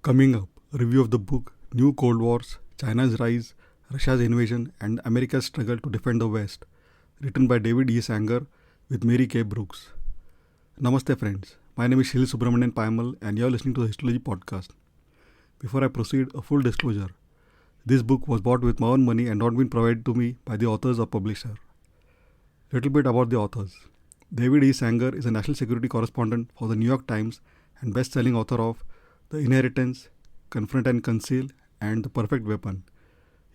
Coming up, a review of the book New Cold Wars, China's Rise, Russia's Invasion, and America's Struggle to Defend the West, written by David E. Sanger with Mary K. Brooks. Namaste, friends. My name is Shil Subramanian Paimal, and you're listening to the Histology Podcast. Before I proceed, a full disclosure. This book was bought with my own money and not been provided to me by the authors or publisher. Little bit about the authors. David E. Sanger is a national security correspondent for the New York Times and best-selling author of The Inheritance, Confront and Conceal, and The Perfect Weapon.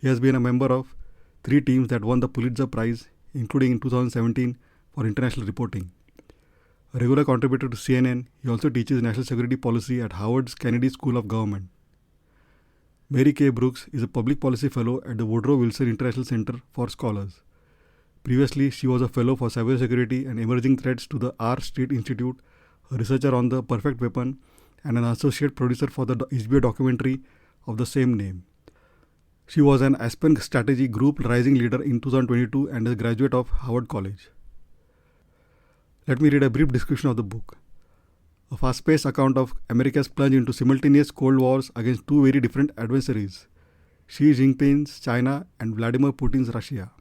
He has been a member of 3 teams that won the Pulitzer Prize, including in 2017 for international reporting. A regular contributor to CNN, he also teaches national security policy at Harvard's Kennedy School of Government. Mary K. Brooks is a public policy fellow at the Woodrow Wilson International Center for Scholars. Previously, she was a fellow for cybersecurity and emerging threats to the R Street Institute, a researcher on The Perfect Weapon, and an associate producer for the HBO documentary of the same name. She was an Aspen Strategy Group Rising Leader in 2022 and a graduate of Harvard College. Let me read a brief description of the book. A fast-paced account of America's plunge into simultaneous Cold Wars against 2 very different adversaries, Xi Jinping's China and Vladimir Putin's Russia.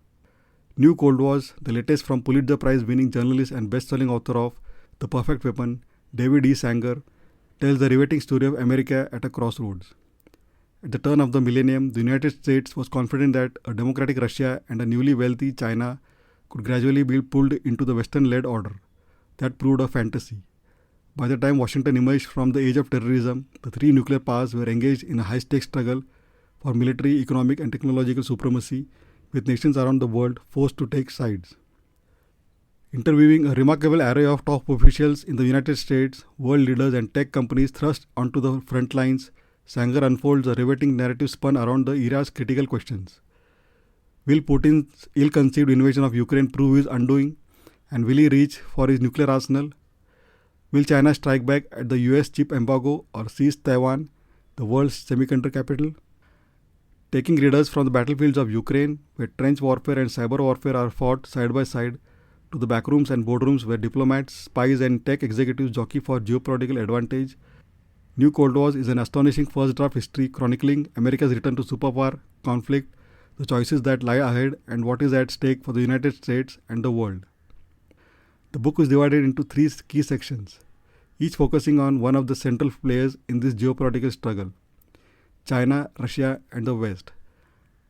New Cold Wars, the latest from Pulitzer Prize winning journalist and best-selling author of The Perfect Weapon, David E. Sanger, tells the riveting story of America at a crossroads. At the turn of the millennium, the United States was confident that a democratic Russia and a newly wealthy China could gradually be pulled into the Western-led order. That proved a fantasy. By the time Washington emerged from the age of terrorism, the 3 nuclear powers were engaged in a high-stakes struggle for military, economic, and technological supremacy, with nations around the world forced to take sides. Interviewing a remarkable array of top officials in the United States, world leaders and tech companies thrust onto the front lines, Sanger unfolds a riveting narrative spun around the era's critical questions. Will Putin's ill-conceived invasion of Ukraine prove his undoing? And will he reach for his nuclear arsenal? Will China strike back at the US chip embargo or seize Taiwan, the world's semiconductor capital? Taking readers from the battlefields of Ukraine, where trench warfare and cyber warfare are fought side by side, to the backrooms and boardrooms where diplomats, spies and tech executives jockey for geopolitical advantage, New Cold Wars is an astonishing first draft history chronicling America's return to superpower, conflict, the choices that lie ahead, and what is at stake for the United States and the world. The book is divided into 3 key sections, each focusing on one of the central players in this geopolitical struggle: China, Russia, and the West.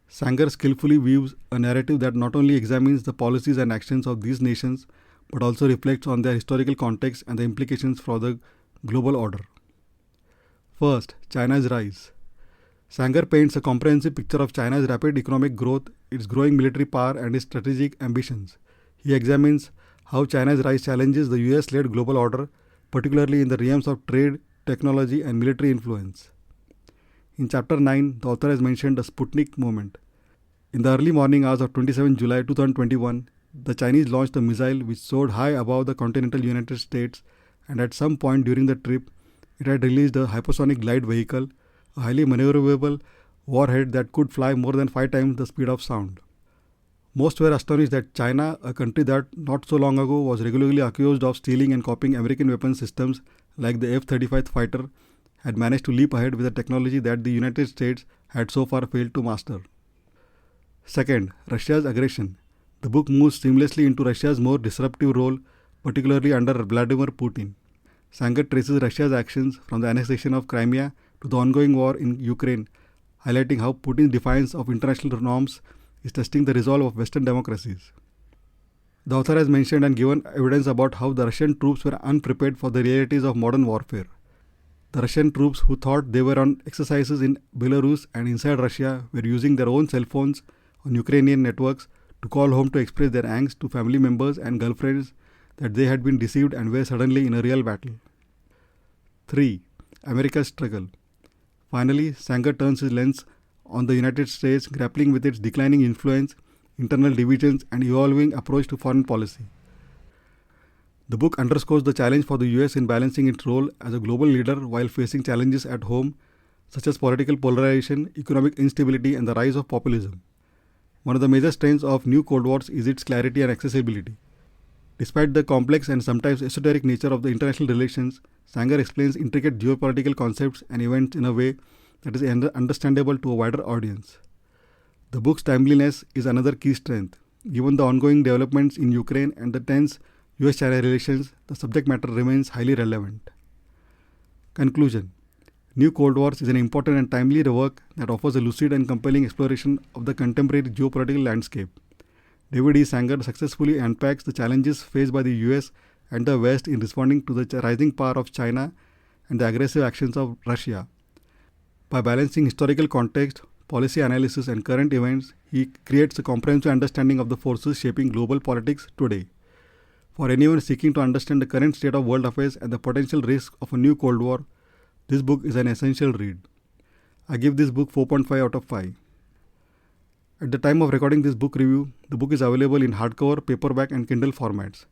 Sanger skillfully weaves a narrative that not only examines the policies and actions of these nations, but also reflects on their historical context and the implications for the global order. First, China's rise. Sanger paints a comprehensive picture of China's rapid economic growth, its growing military power, and its strategic ambitions. He examines how China's rise challenges the US-led global order, particularly in the realms of trade, technology, and military influence. In Chapter 9, the author has mentioned the Sputnik moment. In the early morning hours of 27 July 2021, the Chinese launched a missile which soared high above the continental United States, and at some point during the trip, it had released a hypersonic glide vehicle, a highly maneuverable warhead that could fly more than 5 times the speed of sound. Most were astonished that China, a country that not so long ago was regularly accused of stealing and copying American weapons systems like the F-35 fighter, had managed to leap ahead with a technology that the United States had so far failed to master. Second, Russia's aggression. The book moves seamlessly into Russia's more disruptive role, particularly under Vladimir Putin. Sanger traces Russia's actions from the annexation of Crimea to the ongoing war in Ukraine, highlighting how Putin's defiance of international norms is testing the resolve of Western democracies. The author has mentioned and given evidence about how the Russian troops were unprepared for the realities of modern warfare. The Russian troops who thought they were on exercises in Belarus and inside Russia were using their own cell phones on Ukrainian networks to call home to express their angst to family members and girlfriends that they had been deceived and were suddenly in a real battle. 3. America's struggle. Finally, Sanger turns his lens on the United States, grappling with its declining influence, internal divisions, and evolving approach to foreign policy. The book underscores the challenge for the US in balancing its role as a global leader while facing challenges at home, such as political polarization, economic instability, and the rise of populism. One of the major strengths of New Cold Wars is its clarity and accessibility. Despite the complex and sometimes esoteric nature of the international relations, Sanger explains intricate geopolitical concepts and events in a way that is understandable to a wider audience. The book's timeliness is another key strength. Given the ongoing developments in Ukraine and the tense US-China relations, the subject matter remains highly relevant. Conclusion: New Cold Wars is an important and timely work that offers a lucid and compelling exploration of the contemporary geopolitical landscape. David E. Sanger successfully unpacks the challenges faced by the US and the West in responding to the rising power of China and the aggressive actions of Russia. By balancing historical context, policy analysis, and current events, he creates a comprehensive understanding of the forces shaping global politics today. For anyone seeking to understand the current state of world affairs and the potential risks of a new Cold War, this book is an essential read. I give this book 4.5 out of 5. At the time of recording this book review, the book is available in hardcover, paperback, and Kindle formats.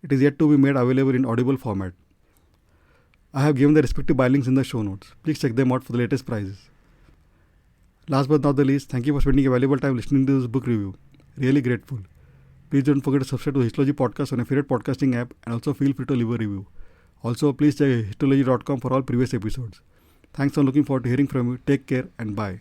It is yet to be made available in Audible format. I have given the respective buy links in the show notes. Please check them out for the latest prices. Last but not the least, thank you for spending a valuable time listening to this book review. Really grateful. Please don't forget to subscribe to the Histology podcast on your favorite podcasting app, and also feel free to leave a review. Also, please check histology.com for all previous episodes. Thanks for looking forward to hearing from you. Take care and bye.